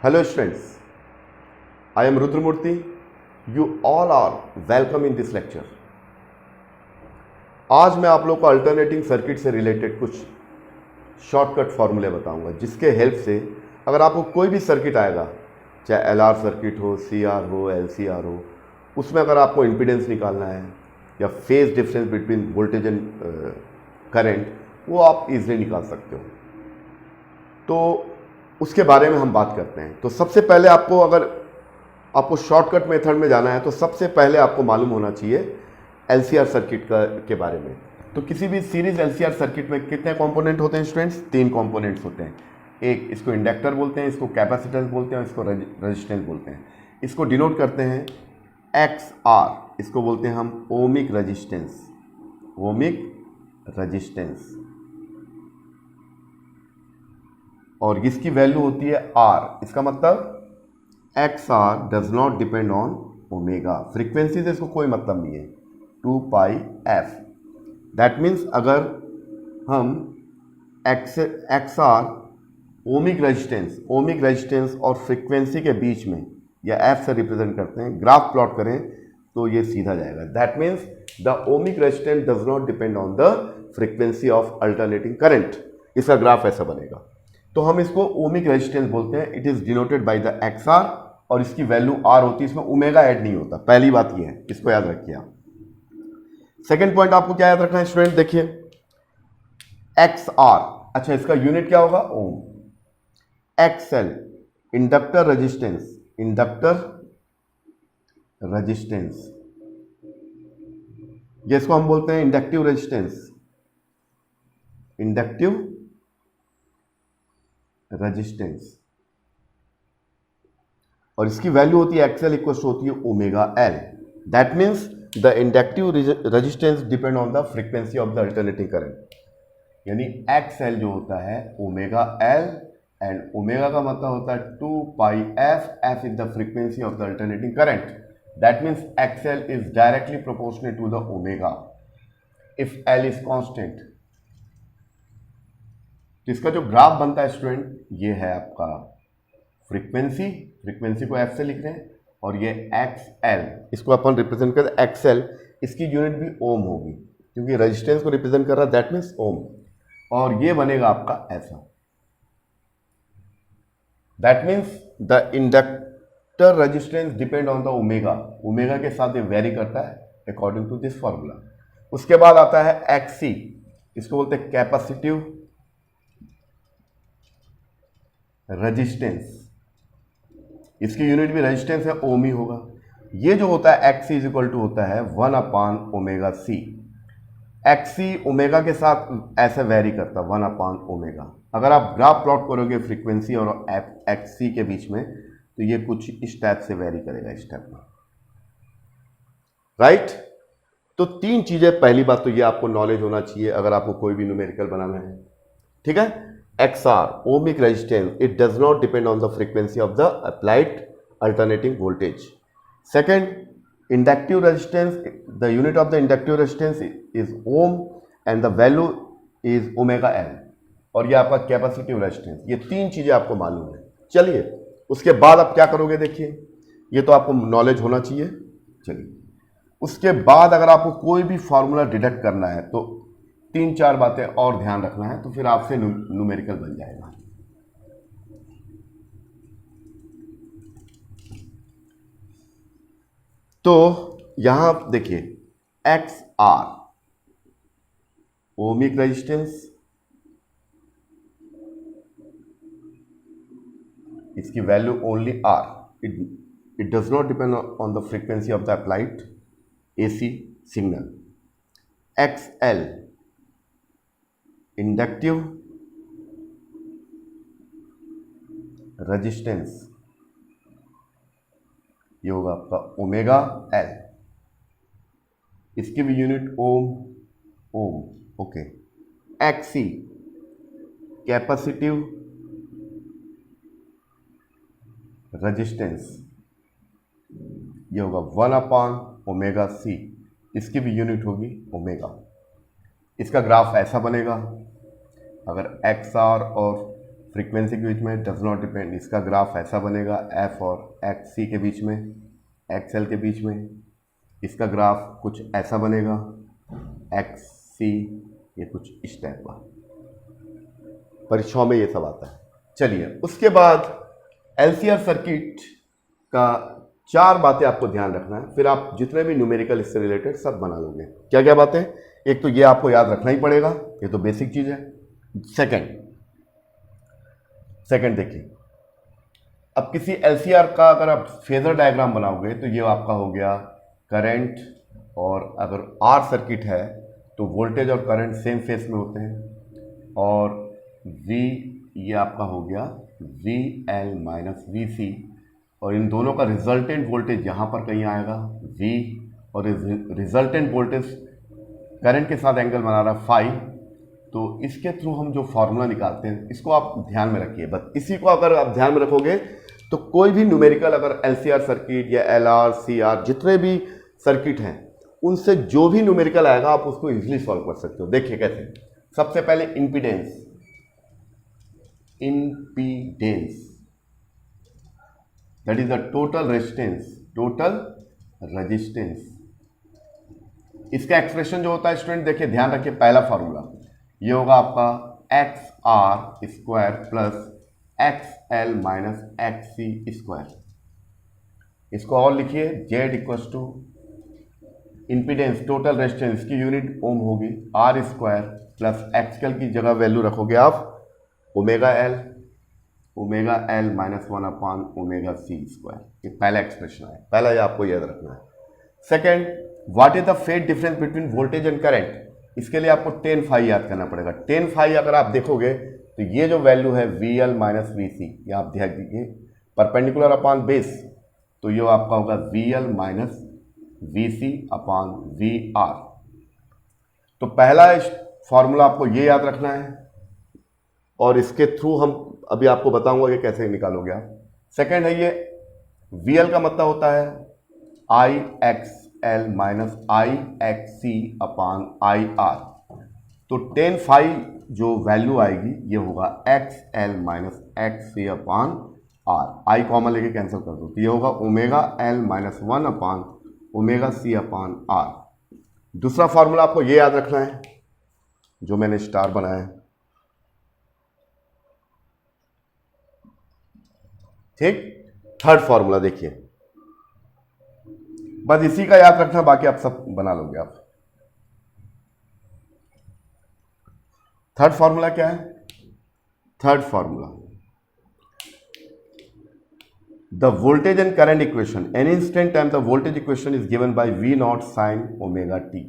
Hello students, I am Rudramurthy. You all are welcome in this lecture. आज मैं आप लोग को अल्टरनेटिंग सर्किट से रिलेटेड कुछ शॉर्टकट फार्मूले बताऊंगा जिसके हेल्प से अगर आपको कोई भी सर्किट आएगा, चाहे एलआर सर्किट हो, सीआर हो, एलसीआर हो, उसमें अगर आपको इम्पीडेंस निकालना है या phase difference between voltage and current, वो आप इजीली निकाल सकते हो। तो उसके बारे में हम बात करते हैं। तो सबसे पहले आपको शॉर्टकट मेथड में जाना है तो सबसे पहले आपको मालूम होना चाहिए एलसीआर सर्किट के बारे में। तो किसी भी सीरीज एलसीआर सर्किट में कितने कंपोनेंट होते हैं स्टूडेंट्स? 3 कंपोनेंट्स होते हैं। एक इसको इंडक्टर बोलते हैं, इसको कैपेसिटेंस बोलते हैं और इसको रेजिस्टेंस बोलते हैं। इसको डिनोट करते हैं एक्स आर, इसको बोलते हैं हम ओमिक रेजिस्टेंस। ओमिक रेजिस्टेंस, और इसकी वैल्यू होती है आर। इसका मतलब X R does not depend on omega. Frequency से इसको कोई मतलब नहीं है। 2 पाई एफ, दैट मीन्स अगर हम एक्स आर ओमिक रेजिस्टेंस और फ्रीक्वेंसी के बीच में या एफ से रिप्रेजेंट करते हैं, ग्राफ प्लॉट करें तो ये सीधा जाएगा। That means the ohmic resistance does not depend on the frequency of alternating current. इसका ग्राफ ऐसा बनेगा। तो हम इसको ओमिक रेजिस्टेंस बोलते हैं। It is denoted by the X R और इसकी वैल्यू आर होती है। इसमें ओमेगा ऐड नहीं होता। पहली बात ये है, इसको याद रखिए आप। सेकेंड पॉइंट आपको क्या याद रखना है स्टूडेंट? देखिए एक्स आर, अच्छा इसका यूनिट क्या होगा? ओम। एक्सएल इंडक्टर रेजिस्टेंस, जिसको हम बोलते हैं इंडक्टिव रेजिस्टेंस, और इसकी वैल्यू होती है एक्सएल इक्वल होती है omega L. That means the inductive resistance depend on the frequency of the alternating current. यानी एक्सएल जो होता है ओमेगा एल, एंड ओमेगा का मतलब होता है 2 pi F. F is the frequency of the alternating current. That means XL is directly proportional to the omega if L is constant. तो इसका जो ग्राफ बनता है स्टूडेंट, ये है आपका फ्रीक्वेंसी को एफ से लिख रहे हैं, और ये एक्स एल, इसको अपन रिप्रेजेंट कर एक्स एल। इसकी यूनिट भी ओम होगी क्योंकि रेजिस्टेंस को रिप्रेजेंट कर रहा है, दैट मीन्स ओम। और ये बनेगा आपका ऐसा। That means the inductor resistance depend on the omega के साथ ये वेरी करता है अकॉर्डिंग टू दिस फॉर्मूला। उसके बाद आता है एक्सी, इसको बोलते हैं कैपेसिटिव रेजिस्टेंस। इसकी यूनिट भी रेजिस्टेंस है, ओम ही होगा। ये जो होता है एक्सी इज इक्वल टू होता है 1/ओमेगा सी। एक्सी ओमेगा के साथ ऐसे वेरी करता है 1/ओमेगा। अगर आप ग्राफ प्लॉट करोगे फ्रीक्वेंसी और एक्सी के बीच में, तो ये कुछ इस टाइप से वेरी करेगा, इस टाइप में, राइट। तो 3 चीजें, पहली बात तो ये आपको नॉलेज होना चाहिए अगर आपको कोई भी न्यूमेरिकल बनाना है, ठीक है। XR ohmic resistance, it does not depend on the frequency of the applied alternating voltage. Second, inductive resistance, the unit of the inductive resistance is ohm and the value is omega L, और ये आपका capacitive resistance. ये 3 चीजें आपको मालूम है। चलिए उसके बाद आप क्या करोगे, देखिए ये तो आपको नॉलेज होना चाहिए। चलिए उसके बाद अगर आपको कोई भी फॉर्मूला डिडक्ट करना है तो 3-4 बातें और ध्यान रखना है, तो फिर आपसे न्यूमेरिकल बन जाएगा। तो यहां देखिए एक्स आर ओमिक रेजिस्टेंस, इसकी value only R. It does not depend on the frequency of the applied AC signal. X L inductive resistance, ये होगा आपका ओमेगा एल। इसकी भी unit ohm, okay. X C capacitive resistance, ये होगा 1/ओमेगा सी। इसकी भी यूनिट होगी ओमेगा। इसका ग्राफ ऐसा बनेगा। अगर एक्स आर और फ्रीक्वेंसी के बीच में डज नॉट डिपेंड, इसका ग्राफ ऐसा बनेगा एफ और एक्स सी के बीच में, एक्स एल के बीच में। इसका ग्राफ कुछ ऐसा बनेगा एक्स सी, ये कुछ इस टाइप का। परीक्षाओं में ये सब आता है। चलिए, उसके बाद एलसीआर सर्किट का 4 बातें आपको ध्यान रखना है, फिर आप जितने भी न्यूमेरिकल इससे रिलेटेड सब बना लोगे। क्या क्या बातें? एक तो ये आपको याद रखना ही पड़ेगा, ये तो बेसिक चीज है। सेकंड देखिए, अब किसी एलसीआर का अगर आप फेजर डायग्राम बनाओगे तो ये आपका हो गया करंट, और अगर आर सर्किट है तो वोल्टेज और करंट सेम फेस में होते हैं, और वी ये आपका हो गया वी एल माइनस वी सी, और इन दोनों का रिजल्टेंट वोल्टेज यहाँ पर कहीं आएगा वी, और रिजल्टेंट वोल्टेज करंट के साथ एंगल बना रहा है फाई। तो इसके थ्रू हम जो फॉर्मूला निकालते हैं इसको आप ध्यान में रखिए। बस इसी को अगर आप ध्यान में रखोगे तो कोई भी न्यूमेरिकल, अगर एलसीआर सर्किट या एलआर सीआर जितने भी सर्किट हैं उनसे जो भी न्यूमेरिकल आएगा आप उसको इजीली सॉल्व कर सकते हो। देखिए कैसे। सबसे पहले impedance, that is the total resistance. इसका एक्सप्रेशन जो होता है स्टूडेंट, देखिए ध्यान रखिए, पहला फॉर्मूला ये होगा आपका X R square plus X L minus X C square. इसको और लिखिए, Z equals to impedance total resistance की यूनिट ओम होगी, आर स्क्वायर प्लस एक्सएल की जगह वैल्यू रखोगे आप omega L minus 1 upon omega C square. ये पहला एक्सप्रेशन है, पहला ये आपको याद रखना है। Second, what is the phase difference between voltage and current. इसके लिए आपको टेन फाई याद करना पड़ेगा। टेन फाई अगर आप देखोगे तो ये जो वैल्यू है वी एल माइनस वी सी, ये आप ध्यान दीजिए, परपेंडिकुलर अपान बेस, तो ये आपका होगा V L minus V C upon V R. तो पहला फॉर्मूला आपको ये याद रखना है, और इसके थ्रू हम अभी आपको बताऊंगा कि कैसे निकालोगे आप। सेकेंड है ये वी एल का मतलब होता है I X L minus I X C upon I R. तो टेन फाई जो वैल्यू आएगी ये होगा X L minus X C upon R. I common लेके कैंसिल कर दो तो ये होगा omega L minus 1 upon omega C upon R. दूसरा फॉर्मूला आपको ये याद रखना है जो मैंने स्टार बनाया है, ठीक। थर्ड फॉर्मूला देखिए, बस इसी का याद रखना, बाकी आप सब बना लोगे आप। थर्ड फॉर्मूला क्या है? Third formula, the voltage and current equation any instant time the voltage equation is given by V naught sine omega T.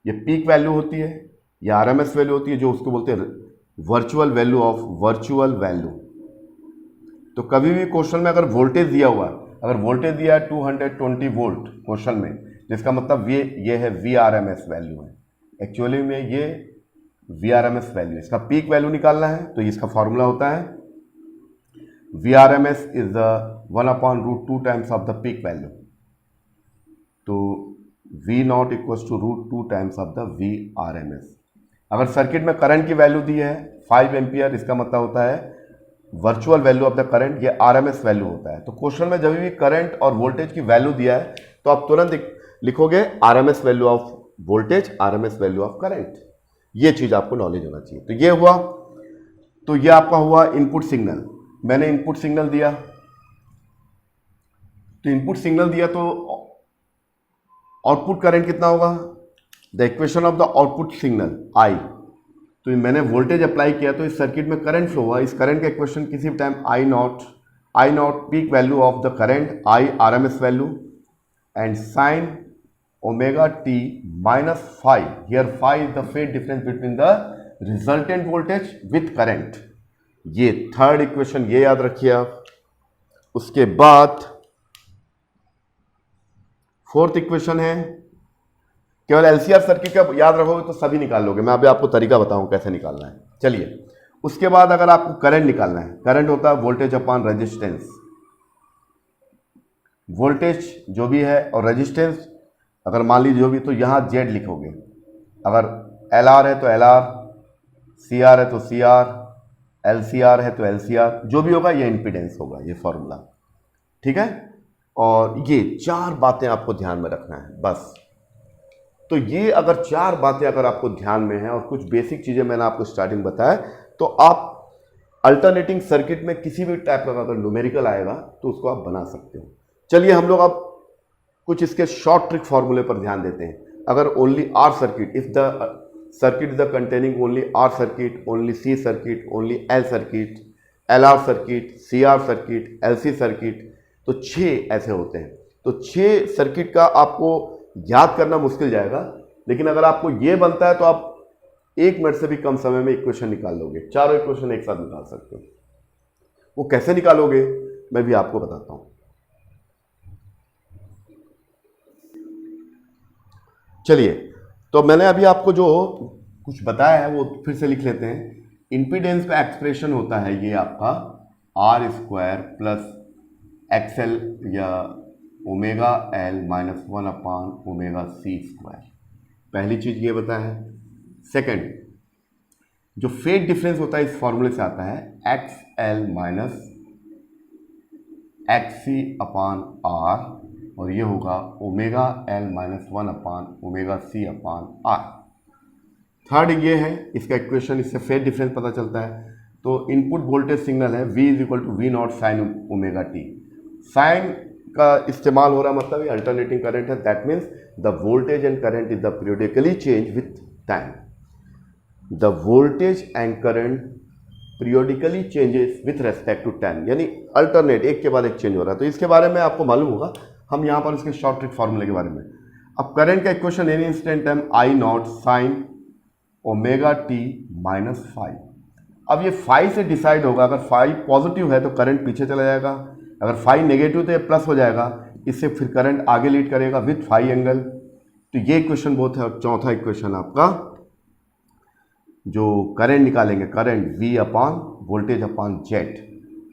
ये पीक वैल्यू होती है या आरएमएस वैल्यू होती है, जो उसको बोलते हैं virtual value of virtual value. तो कभी भी क्वेश्चन में अगर वोल्टेज दिया हुआ, अगर वोल्टेज दिया है 220 वोल्ट क्वेश्चन में, जिसका मतलब ये है V R M S value है, एक्चुअली में ये V R M S value, इसका पीक वैल्यू निकालना है तो इसका फॉर्मूला होता है V R M S is the 1/√2 times of the peak value. तो V naught equals to √2 times of the V R M S. अगर सर्किट में करंट की वैल्यू दी है 5 एम्पियर, इसका मतलब होता है virtual value of the current, ये आरएमएस वैल्यू होता है। तो क्वेश्चन में जब भी करंट और वोल्टेज की वैल्यू दिया है तो आप तुरंत लिखोगे RMS value of voltage, RMS value of current. ये चीज आपको नॉलेज होना चाहिए। तो ये हुआ, तो ये आपका हुआ इनपुट सिग्नल। मैंने इनपुट सिग्नल दिया, तो इनपुट सिग्नल दिया तो आउटपुट करंट कितना होगा, the equation of the output signal I. तो मैंने वोल्टेज अप्लाई किया तो इस सर्किट में करंट फ्लो हुआ। इस करंट का इक्वेशन किसी भी time I not peak value of the current, I RMS value, and sign omega T minus five, here five is the phase difference between the resultant voltage with current. ये third equation, ये याद रखिए आप। उसके बाद fourth equation है, केवल LCR circuit का याद रखोगे तो सभी निकाल लोगे, मैं अभी आपको तरीका बताऊं कैसे निकालना है। चलिए, उसके बाद अगर आपको करंट निकालना है, करंट होता है वोल्टेज अपान रेजिस्टेंस। वोल्टेज जो भी है और रेजिस्टेंस अगर मान लीजिए जो भी, तो यहां जेड लिखोगे। अगर एल आर है तो एल आर, सी आर है तो C R, L C R है तो एल सी आर, जो भी होगा ये इम्पीडेंस होगा, ये फॉर्मूला, ठीक है। और ये 4 बातें आपको ध्यान में रखना है बस। तो ये अगर 4 बातें अगर आपको ध्यान में है और कुछ बेसिक चीजें मैंने आपको स्टार्टिंग बताया, तो आप अल्टरनेटिंग सर्किट में किसी भी टाइप का अगर न्यूमेरिकल आएगा तो उसको आप बना सकते हो। चलिए हम लोग अब कुछ इसके शॉर्ट ट्रिक फॉर्मूले पर ध्यान देते हैं। अगर only R circuit, if the circuit is the containing only R circuit, only C circuit, only L circuit, LR circuit, CR circuit, LC circuit, तो 6 ऐसे होते हैं। तो 6 सर्किट का आपको याद करना मुश्किल जाएगा, लेकिन अगर आपको ये बनता है तो आप 1 मिनट से भी कम समय में इक्वेशन निकाल लोगे, चारों इक्वेशन एक साथ निकाल सकते हो। वो कैसे निकालोगे मैं भी आपको बताता हूं। चलिए, तो मैंने अभी आपको जो कुछ बताया है वो फिर से लिख लेते हैं। इंपीडेंस का एक्सप्रेशन होता है ये आपका आर स्क्वायर प्लस एक्सएल या omega L minus 1 omega C square. पहली चीज ये बताया है। सेकंड, जो फेज डिफरेंस होता है इस फॉर्मूले से आता है X L minus X C upon R, और ये होगा omega L minus 1 omega C upon R. Third ये है इसका इक्वेशन, इससे फेज डिफरेंस पता चलता है। तो इनपुट वोल्टेज सिग्नल है V is equal to V naught sine omega T. Sine का इस्तेमाल हो रहा मतलब ये अल्टरनेटिंग करंट है, that means the voltage and current is the periodically change with time. The voltage and current periodically changes with respect to time, यानी alternate, एक के बाद एक चेंज हो रहा है। तो इसके बारे में आपको मालूम होगा। हम यहाँ पर इसके शॉर्ट ट्रिक फॉर्मूले के बारे में। अब करंट का equation any instant time I naught sine omega T minus five. अब ये फाइव से डिसाइड होगा, अगर फाइव पॉजिटिव है तो करंट पीछे चला जाएगा, अगर फाइव नेगेटिव तो ये प्लस हो जाएगा, इससे फिर करंट आगे लीड करेगा विथ फाइव एंगल। तो ये इक्वेशन बहुत है। और चौथा इक्वेशन आपका जो करंट निकालेंगे, करंट V अपान वोल्टेज अपान जेट,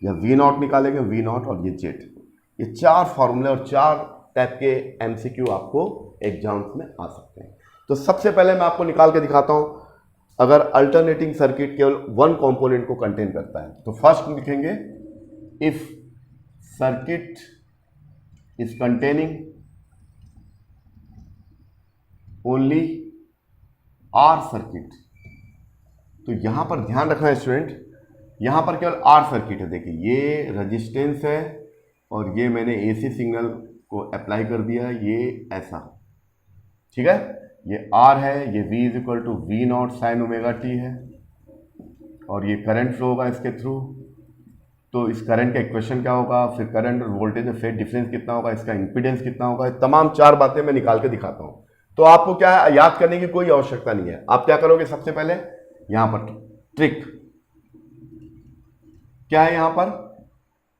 या V नॉट निकालेंगे, V नॉट और ये जेट। ये 4 फॉर्मूले और 4 टाइप के MCQ आपको एग्जाम्स में आ सकते हैं। तो सबसे पहले मैं आपको निकाल के दिखाता हूं, अगर अल्टरनेटिंग सर्किट केवल 1 कंपोनेंट को कंटेन करता है तो फर्स्ट लिखेंगे if circuit is containing only R circuit. तो यहां पर ध्यान रखना है स्टूडेंट, यहां पर केवल आर सर्किट है। देखिए ये रेजिस्टेंस है और ये मैंने AC सिग्नल को अप्लाई कर दिया, ये ऐसा, ठीक है। ये R है, ये V is equal to V naught sine omega T है, और ये करंट फ्लो होगा इसके थ्रू। तो इस करंट का इक्वेशन क्या होगा, फिर करंट और वोल्टेज में फेज डिफरेंस कितना होगा, इसका इंपीडेंस कितना होगा, तमाम 4 बातें मैं निकाल के दिखाता हूं। तो आपको क्या है, याद करने की कोई आवश्यकता नहीं है। आप क्या करोगे, सबसे पहले यहां पर ट्रिक क्या है, यहां पर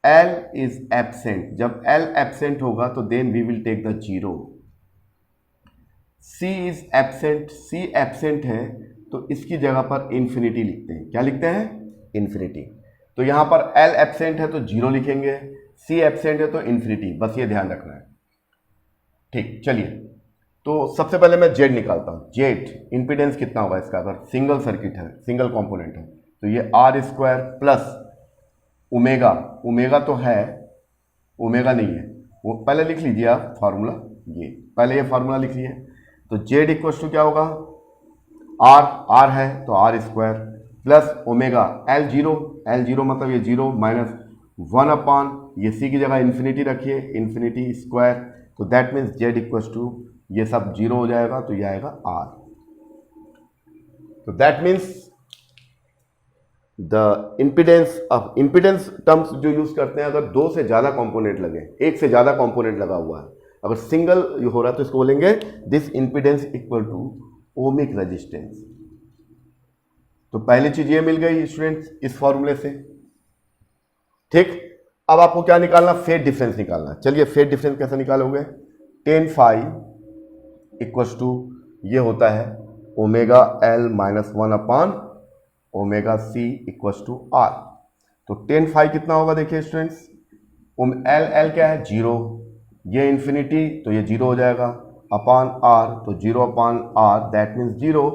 L इज एब्सेंट। जब L एब्सेंट होगा तो then we will take the zero. C is absent, C absent है तो इसकी जगह पर इंफिनिटी लिखते हैं। क्या लिखते हैं, इंफिनिटी। तो यहां पर L एब्सेंट है तो जीरो लिखेंगे, C एब्सेंट है तो इंफिनिटी, बस ये ध्यान रखना है। ठीक, चलिए तो सबसे पहले मैं Z निकालता हूं। Z इंपीडेंस कितना होगा इसका, अगर सिंगल सर्किट है, सिंगल कंपोनेंट है, तो ये R square plus omega, omega तो है, ओमेगा नहीं है, वो पहले लिख लीजिए आप फॉर्मूला, ये पहले ये फॉर्मूला लिख लीजिए। तो Z इक्वल टू क्या होगा, R है तो R square plus omega L zero मतलब ये जीरो माइनस 1 अपान ये C की जगह इन्फिनिटी रखिए, इन्फिनिटी स्क्वायर। तो that means Z equal to ये सब जीरो हो जाएगा तो ये आएगा R। तो दैट मीन्स द इम्पीडेंस, अब इम्पीडेंस टर्म्स जो यूज करते हैं, अगर 2 से ज्यादा कंपोनेंट लगे, एक से ज्यादा कंपोनेंट लगा हुआ है, अगर सिंगल हो रहा है तो इसको बोलेंगे this impedance equal to ohmic resistance. तो पहली चीज ये मिल गई स्टूडेंट्स इस फॉर्मूले से, ठीक। अब आपको क्या निकालना, फेज डिफरेंस निकालना। चलिए फेज डिफरेंस कैसे निकालोगे, tan फाई इक्वल टू ये होता है omega L minus 1 upon omega C equal to R। तो tan फाई कितना होगा, देखिए स्टूडेंट्स, L क्या है, जीरो, ये इंफिनिटी तो ये जीरो हो जाएगा, अपान R तो zero upon R that means zero.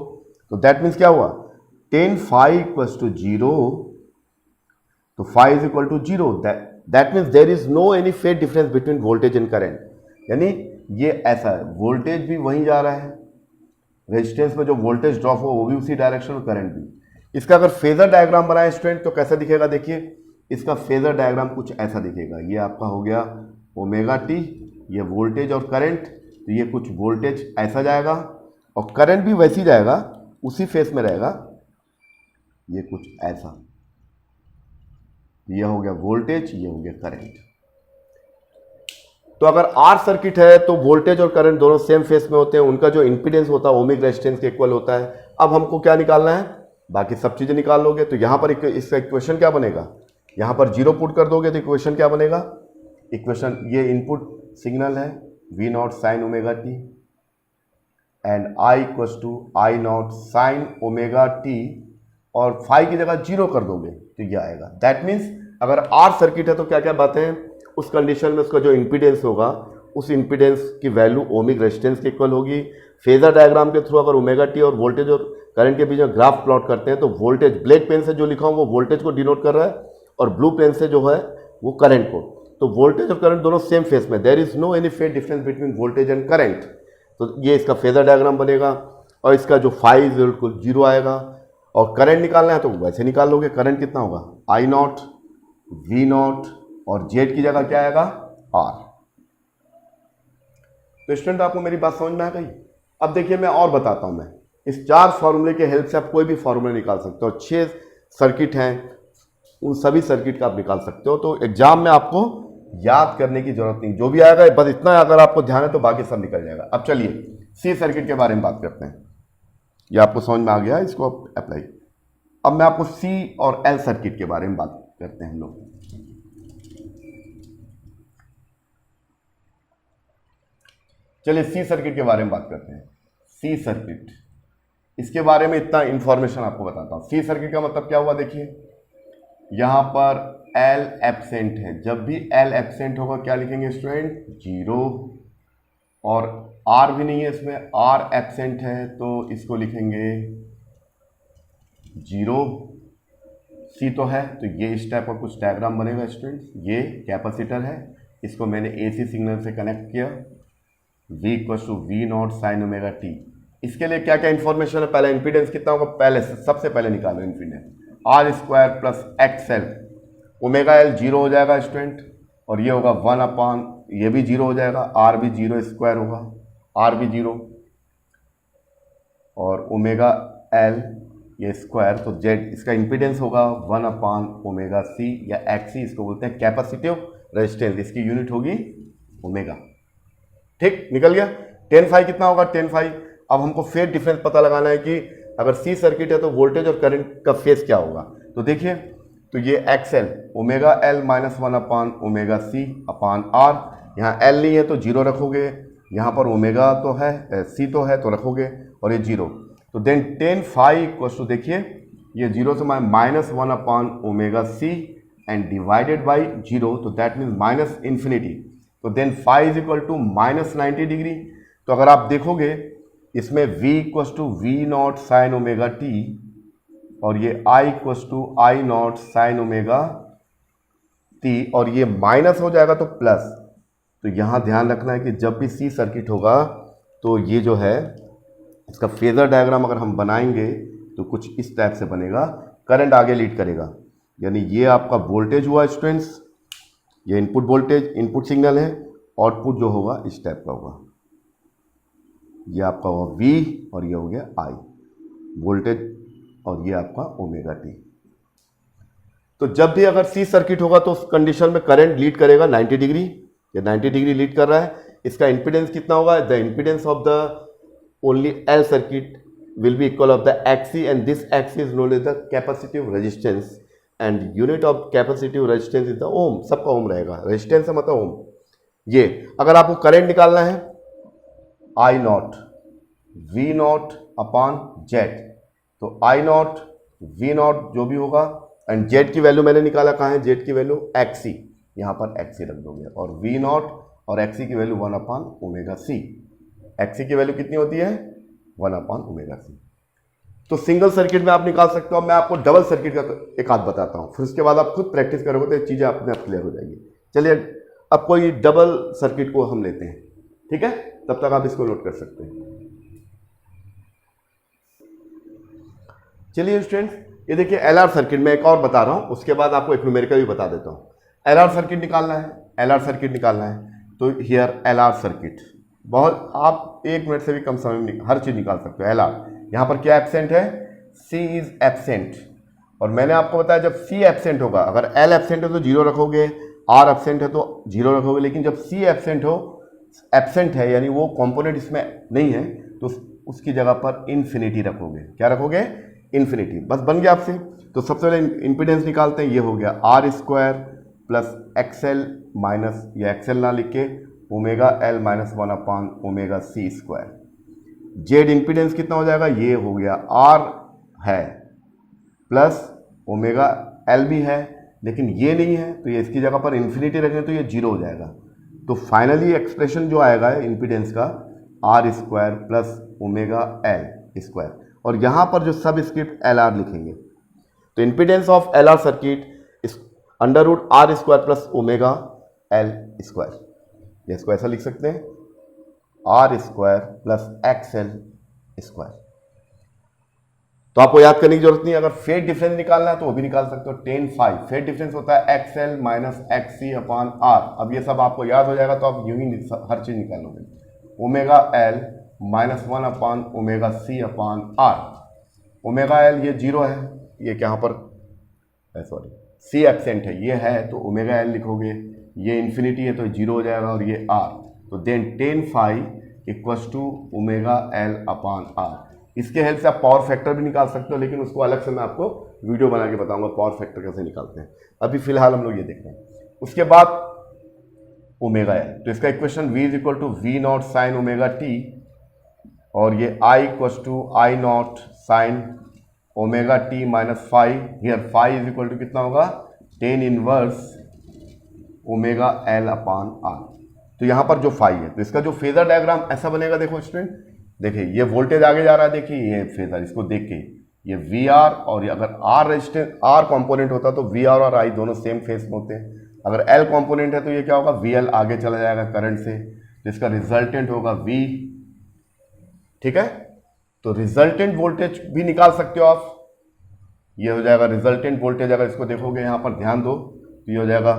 तो दैट मीन्स क्या हुआ, tan phi इक्वल्स टू 0, तो phi is equal to 0, that means there is no any phase difference between voltage and current. यानी ये ऐसा है, वोल्टेज भी वहीं जा रहा है, रेजिस्टेंस में जो वोल्टेज ड्रॉप हो वो भी उसी डायरेक्शन में, करंट भी। इसका अगर फेजर डायग्राम बनाए स्टूडेंट तो कैसा दिखेगा, देखिए इसका फेजर डायग्राम कुछ ऐसा दिखेगा। ये आपका हो गया ओमेगा टी, ये वोल्टेज और करंट, तो ये कुछ वोल्टेज ऐसा जाएगा और करंट भी वैसी जाएगा, उसी फेस में रहेगा, ये कुछ ऐसा। ये हो गया वोल्टेज, ये हो गया करंट। तो अगर आर सर्किट है तो वोल्टेज और करंट दोनों सेम फेस में होते हैं, उनका जो इंपीडेंस होता है ओमिक रेजिस्टेंस के इक्वल होता है। अब हमको क्या निकालना है, बाकी सब चीजें निकाल लोगे तो यहां पर इसका इक्वेशन क्या बनेगा, यहां पर 0 पुट कर दोगे तो इक्वेशन क्या बनेगा, इक्वेशन ये इनपुट सिग्नल है V naught sine omega T and I equals to I naught sine omega T, और फाई की जगह 0 कर दोगे तो ये आएगा। दैट मीन्स अगर आर सर्किट है तो क्या क्या बातें हैं, उस कंडीशन में उसका जो इंपीडेंस होगा उस इंपीडेंस की वैल्यू ओमिक रेजिस्टेंस के इक्वल होगी। फेजर डायग्राम के थ्रू अगर ओमेगा टी और वोल्टेज और करंट के बीच में ग्राफ प्लॉट करते हैं तो वोल्टेज ब्लैक पेन से जो लिखा हूं वो वोल्टेज को डिनोट कर रहा है और ब्लू पेन से जो है वो करंट को। तो वोल्टेज और करंट दोनों सेम फेस में, there is no any phase difference between voltage and current. तो ये इसका फेजर डायग्राम बनेगा और इसका जो फाई इज इक्वल 0 आएगा। और करंट निकालना है तो वैसे निकाल लोगे, करंट कितना होगा I नॉट V नॉट और जेड की जगह क्या आएगा R। तो स्टूडेंट आपको मेरी बात समझ में आ गई। अब देखिए मैं और बताता हूं, मैं इस 4 फॉर्मूले के हेल्प से आप कोई भी फॉर्मूला निकाल सकते हो। 6 सर्किट हैं, उन सभी सर्किट का आप निकाल सकते हो। तो एग्जाम में आपको याद करने की जरूरत नहीं, जो भी आएगा बस इतना अगर आपको ध्यान है तो बाकी सब निकल जाएगा। अब चलिए सी सर्किट के बारे में बात करते हैं। ये आपको समझ में आ गया, इसको अप्लाई। अब मैं आपको सी और एल सर्किट के बारे में बात करते हैं हम लोग। चलिए सी सर्किट के बारे में बात करते हैं। सी सर्किट, इसके बारे में इतना इंफॉर्मेशन आपको बताता हूं। सी सर्किट का मतलब क्या हुआ, देखिए यहां पर L एब्सेंट है, जब भी L एब्सेंट होगा क्या लिखेंगे स्टूडेंट 0, और R भी नहीं है इसमें, R एब्सेंट है तो इसको लिखेंगे 0। C तो है, तो ये इस टाइप का कुछ डायग्राम बनेगा स्टूडेंट। ये कैपेसिटर है, इसको मैंने AC सिग्नल से कनेक्ट किया, V equal to V naught sine omega T. इसके लिए क्या क्या इंफॉर्मेशन है, पहले इंपीडेंस कितना होगा, पहले सबसे पहले निकालो impedance R square plus XL। Omega L 0 हो जाएगा स्टूडेंट, और ये होगा 1 अपान, ये भी 0 हो जाएगा, R भी 0 स्क्वायर होगा, R भी 0, और ओमेगा L ये स्क्वायर, तो Z इसका इंपीडेंस होगा 1 अपान ओमेगा C या XC, इसको बोलते हैं कैपेसिटिव रेजिस्टेंस, इसकी यूनिट होगी ओमेगा। ठीक, निकल गया। 10 फाई कितना होगा, 10 फाई। अब हमको फेज डिफरेंस पता लगाना है कि अगर सी सर्किट है तो वोल्टेज और करंट का फेज क्या होगा। तो देखिए, तो ये XL omega L minus 1 upon omega C अपान R, यहाँ L नहीं है तो 0 रखोगे, यहाँ पर ओमेगा तो है, C तो है तो रखोगे, और ये 0, तो देन 10 फाई इक्वल्स टू, देखिए ये 0 से minus 1 upon omega C and divided by 0, तो दैट मीन्स माइनस इन्फिनिटी, तो then phi is equal to minus 90 degree. तो अगर आप देखोगे इसमें V equals to V naught sine omega T, और ये I equals to I naught sine omega T, और ये माइनस हो जाएगा तो प्लस। तो यहाँ ध्यान रखना है कि जब भी सी सर्किट होगा तो ये जो है इसका फेजर डायग्राम अगर हम बनाएंगे तो कुछ इस टाइप से बनेगा, करंट आगे लीड करेगा, यानी ये आपका वोल्टेज हुआ स्टूडेंट्स, ये इनपुट वोल्टेज इनपुट सिग्नल है, आउटपुट जो होगा इस टाइप का होगा, ये आपका होगा V और ये हो गया I वोल्टेज, और ये आपका ओमेगा टी। तो जब भी अगर सी सर्किट होगा तो उस कंडीशन में करंट लीड करेगा 90 डिग्री, ये 90 डिग्री लीड कर रहा है। इसका इंपीडेंस कितना होगा, the impedance of the only L circuit will be equal of the XC, and this XC is known as the capacitive resistance, and unit of capacitive resistance is the ohm, सबका ओम रहेगा, resistance है मतलब ओम। ये अगर आपको current निकालना है I not V not upon Z, तो I नॉट V नॉट जो भी होगा, एंड Z की वैल्यू मैंने निकाला कहाँ है, Z की वैल्यू XC, यहाँ पर XC रख दोगे, और V नॉट और XC की value 1 upon omega C। XC की वैल्यू कितनी होती है 1 अपान ओमेगा C। तो सिंगल सर्किट में आप निकाल सकते हो। मैं आपको डबल सर्किट का एक आध बताता हूँ, फिर उसके बाद आप खुद प्रैक्टिस करोगे तो ये चीज़ें अपने आप क्लियर हो जाएगी। चलिए अब कोई डबल सर्किट को हम लेते हैं, ठीक है, तब तक आप इसको नोट कर सकते हैं। चलिए स्टूडेंट्स, ये देखिए एलआर सर्किट में एक और बता रहा हूँ, उसके बाद आपको एक न्यूमेरिकल भी बता देता हूँ। एलआर सर्किट निकालना है, एलआर सर्किट निकालना है, तो हियर एलआर सर्किट, बहुत आप 1 मिनट से भी कम समय में हर चीज़ निकाल सकते हो। एलआर यहाँ पर क्या एब्सेंट है, सी इज एब्सेंट, और मैंने आपको बताया जब सी एब्सेंट होगा, अगर एल एब्सेंट है तो 0 रखोगे, आर एब्सेंट है तो 0 रखोगे, लेकिन जब सी एब्सेंट है यानी वो कंपोनेंट इसमें नहीं है, तो उसकी जगह पर इन्फिनिटी रखोगे। क्या रखोगे, इन्फिनिटी। बस बन गया आपसे। तो सबसे पहले इंपीडेंस निकालते हैं, ये हो गया R square plus X L minus, या एक्सएल ना लिख के omega L minus 1 omega C square. Z impedance कितना हो जाएगा, ये हो गया आर है प्लस ओमेगा एल भी है, लेकिन ये नहीं है तो ये इसकी जगह पर इन्फिनिटी रखें तो ये 0 हो जाएगा। तो फाइनली एक्सप्रेशन जो आएगा इंपीडेंस का, R square plus omega L square, और यहाँ पर जो सब स्क्रिप्ट एल आर लिखेंगे। तो impedance of L R circuit is under root R square plus omega L square, ये इसको ऐसा लिख सकते हैं, R square plus X L square. तो आपको याद करने की जरूरत नहीं, अगर फेज डिफरेंस निकालना है तो वो भी निकाल सकते हो। 10 फाई फेज डिफरेंस होता है X L minus X C upon R. अब ये सब आपको याद हो जाएगा तो आप यूं ही हर चीज निकालोगे। Omega L minus 1 omega C upon R. Omega L ये 0 है, ये यहाँ पर सॉरी सी एब्सेंट है, ये है तो ओमेगा एल लिखोगे, ये इन्फिनिटी है तो 0 हो जाएगा, और ये आर, तो then 10 phi equals to omega L upon R. इसके हेल्प से आप पावर फैक्टर भी निकाल सकते हो, लेकिन उसको अलग से मैं आपको वीडियो बना के बताऊंगा पावर फैक्टर कैसे निकालते हैं। अभी फिलहाल हम लोग ये देख रहे हैं। उसके बाद ओमेगा एल, तो इसका equation v is equal to V naught sine omega T, और ये i equals to I naught sine omega T minus phi. Here phi is equal to कितना होगा, 10 inverse omega L upon R. तो यहाँ पर जो फाई है, तो इसका जो फेजर डायग्राम ऐसा बनेगा, देखो स्टूडेंट, देखिए ये वोल्टेज आगे जा रहा है, देखिए ये फेजर, इसको देख के ये वी आर, और ये अगर आर रेजिस्टेंस आर कंपोनेंट होता तो वी आर और आई दोनों सेम फेज में होते हैं। अगर एल कंपोनेंट है तो ये क्या होगा, वी एल आगे चला जाएगा करंट से, तो इसका रिजल्टेंट होगा वी, ठीक है। तो रिजल्टेंट वोल्टेज भी निकाल सकते हो आप, ये हो जाएगा रिजल्टेंट वोल्टेज। अगर इसको देखोगे यहाँ पर ध्यान दो तो ये हो जाएगा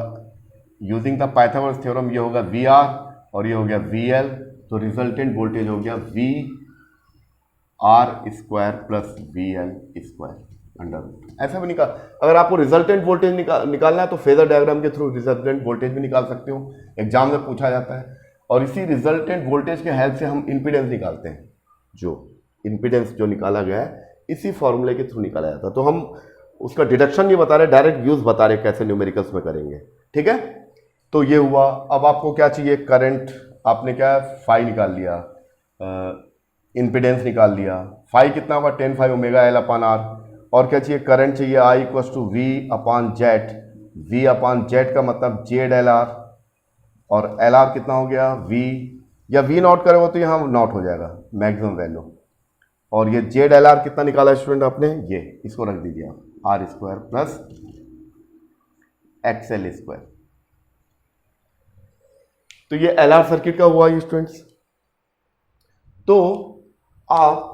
यूजिंग द पाइथागोरस थ्योरम, ये होगा वी आर और ये हो गया वी एल, तो रिजल्टेंट वोल्टेज हो गया V R square plus V L square under. ऐसा भी निकाल, अगर आपको रिजल्टेंट वोल्टेज निकालना है तो फेजर डायग्राम के थ्रू रिजल्टेंट वोल्टेज भी निकाल सकते हो, एग्जाम में पूछा जाता है। और इसी रिजल्टेंट वोल्टेज के हेल्प से हम इंपीडेंस निकालते हैं, जो इंपीडेंस जो निकाला गया है इसी फॉर्मूले के थ्रू निकाला जाता है। तो हम उसका डिडक्शन नहीं बता रहे, डायरेक्ट यूज बता रहे कैसे न्यूमेरिकल्स में करेंगे, ठीक है। तो ये हुआ। अब आपको क्या चाहिए, करंट, आपने क्या फाई निकाल लिया, इंपीडेंस निकाल लिया, फाई कितना होगा 10 phi omega L upon R, और क्या चाहिए, करंट चाहिए I equals to V upon Z, V upon Z का मतलब जेड एल आर, और एल आर कितना हो गया वी, या वी नॉट करोगे तो यहाँ नॉट हो जाएगा मैक्सिमम वैल्यू, और ये जेड एल आर कितना निकाला स्टूडेंट आपने, ये इसको रख दीजिए आप, R square plus X L square. तो ये एल आर सर्किट का हुआ स्टूडेंट्स। तो आप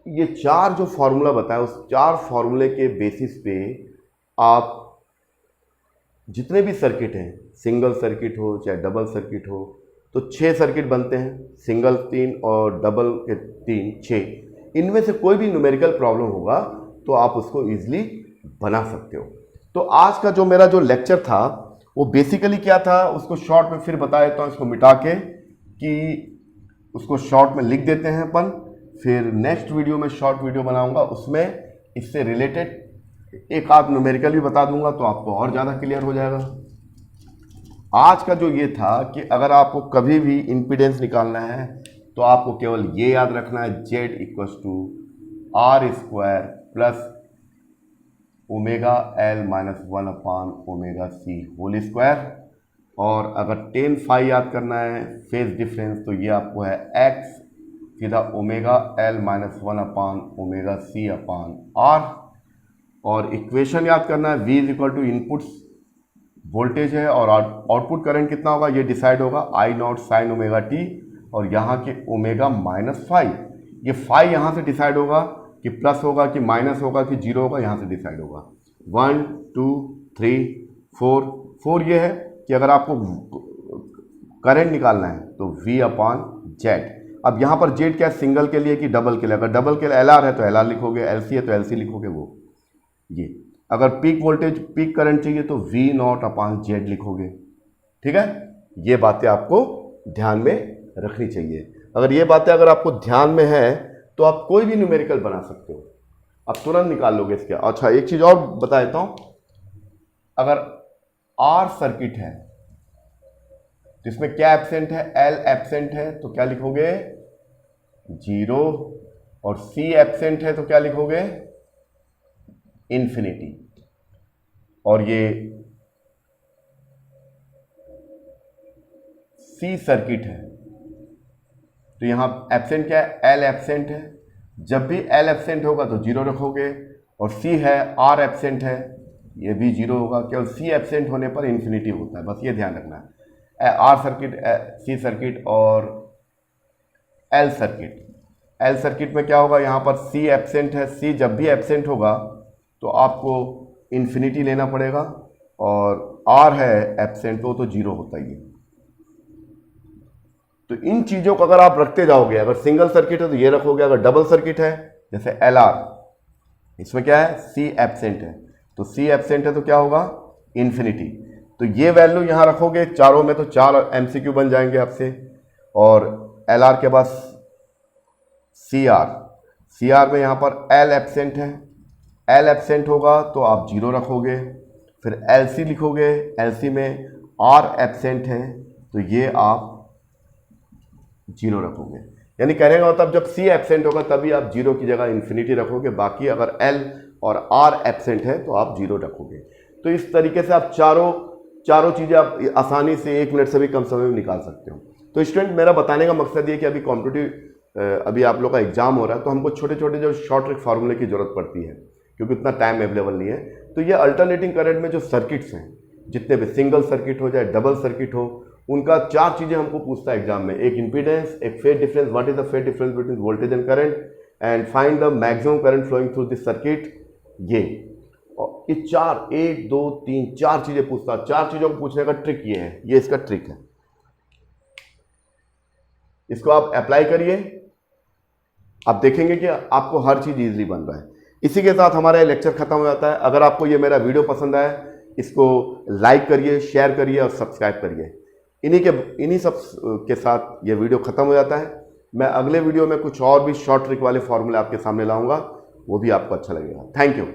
ये 4 जो फॉर्मूला बताया, उस 4 फॉर्मूले के बेसिस पे आप जितने भी सर्किट हैं, सिंगल सर्किट हो चाहे डबल सर्किट हो, तो 6 सर्किट बनते हैं, सिंगल 3 और डबल के 3, 6। इनमें से कोई भी न्यूमेरिकल प्रॉब्लम होगा तो आप उसको इजीली बना सकते हो। तो आज का जो मेरा जो लेक्चर था वो बेसिकली क्या था, उसको शॉर्ट में फिर बता देता हूँ, इसको मिटा के, कि उसको शॉर्ट में लिख देते हैं अपन, फिर नेक्स्ट वीडियो में शॉर्ट वीडियो बनाऊंगा, उसमें इससे रिलेटेड एक आध न्यूमेरिकल भी बता दूंगा, तो आपको और ज़्यादा क्लियर हो जाएगा। आज का जो ये था कि अगर आपको कभी भी इंपीडेंस निकालना है तो आपको केवल ये याद रखना है, Z equals to R square plus omega L minus 1 upon omega C whole square. और अगर 10 फाई याद करना है फेज डिफरेंस, तो ये आपको है एक्स, सीधा omega L minus 1 upon omega C upon R. और इक्वेशन याद करना है, V is equal to input voltage है और आउटपुट करंट कितना होगा ये डिसाइड होगा I naught sine omega T, और यहाँ के ओमेगा माइनस फाइव, ये फाइव यहाँ से डिसाइड होगा कि प्लस होगा कि माइनस होगा कि जीरो होगा, यहाँ से डिसाइड होगा। 1 2 3 4 4 ये है कि अगर आपको करंट निकालना है तो V अपान जेड। अब यहाँ पर जेड क्या है, सिंगल के लिए कि डबल के लिए? अगर डबल के लिए एल आर है तो एल आर लिखोगे, एल सी है तो एल सी लिखोगे वो ये। अगर पीक वोल्टेज पीक करंट चाहिए तो V नॉट अपान जेड लिखोगे। ठीक है, ये बातें आपको ध्यान में रखनी चाहिए। अगर ये बातें अगर आपको ध्यान में है तो आप कोई भी न्यूमेरिकल बना सकते हो, आप तुरंत निकाल लोगे इसके। अच्छा एक चीज और बता देता हूं, अगर आर सर्किट है तो इसमें क्या एब्सेंट है? एल एब्सेंट है तो क्या लिखोगे? 0। और सी एब्सेंट है तो क्या लिखोगे? इन्फिनिटी। और ये सी सर्किट है तो यहां एब्सेंट क्या है? एल एब्सेंट है। जब भी एल एब्सेंट होगा तो 0 रखोगे, और सी है, आर एब्सेंट है, ये भी 0 होगा। केवल सी एब्सेंट होने पर इन्फिनिटी होता है, बस ये ध्यान रखना है। आर सर्किट, सी सर्किट और एल सर्किट। एल सर्किट में क्या होगा? यहाँ पर सी एब्सेंट है, सी जब भी एब्सेंट होगा तो आपको इन्फिनिटी लेना पड़ेगा, और आर है एब्सेंट तो 0 होता ही है। तो इन चीज़ों को अगर आप रखते जाओगे, अगर सिंगल सर्किट है तो ये रखोगे, अगर डबल सर्किट है जैसे एल आर, इसमें क्या है? सी एब्सेंट है, तो सी एब्सेंट है तो क्या होगा? इन्फिनिटी। तो ये वैल्यू यहाँ रखोगे चारों में तो 4 एमसीक्यू बन जाएंगे आपसे। और एल आर के बाद सी आर, सी आर में यहाँ पर एल एब्सेंट है, एल एब्सेंट होगा तो आप 0 रखोगे। फिर एल सी लिखोगे, एल सी में आर एब्सेंट है तो ये आप 0 रखोगे। यानी कहने का मतलब जब सी एब्सेंट होगा तभी आप 0 की जगह इन्फिनिटी रखोगे, बाकी अगर एल और आर एब्सेंट है तो आप 0 रखोगे। तो इस तरीके से आप चारों चीज़ें आप आसानी से 1 मिनट से भी कम समय में निकाल सकते हो। तो स्टूडेंट, मेरा बताने का मकसद ये कि अभी कॉम्पिटिटिव अभी आप लोग का एग्जाम हो रहा है तो हमको छोटे छोटे जो शॉर्ट ट्रिक फार्मूले की जरूरत पड़ती है, क्योंकि उतना टाइम अवेलेबल नहीं है। तो ये अल्टरनेटिंग करंट में जो सर्किट्स हैं, जितने भी सिंगल सर्किट हो चाहे डबल सर्किट हो, उनका 4 चीज़ें हमको पूछता है एग्जाम में। एक इंपीडेंस, एक phase difference, what is the phase difference between voltage and current, and find the maximum current flowing through this circuit. ये 4 1 2 3 4 चीजें पूछता है। 4 चीजों को पूछने का ट्रिक ये है, ये इसका ट्रिक है। इसको आप अप्लाई करिए, आप देखेंगे कि आपको हर चीज इजीली बन रहा है। इसी के साथ हमारा लेक्चर खत्म हो जाता है। अगर आपको ये मेरा वीडियो पसंद आए, इसको लाइक करिए, शेयर करिए और सब्सक्राइब करिए। इन्हीं सब के साथ ये वीडियो खत्म हो जाता है। मैं अगले वीडियो में कुछ और भी शॉर्ट ट्रिक वाले फॉर्मूले आपके सामने लाऊंगा, वो भी आपको अच्छा लगेगा। Thank you.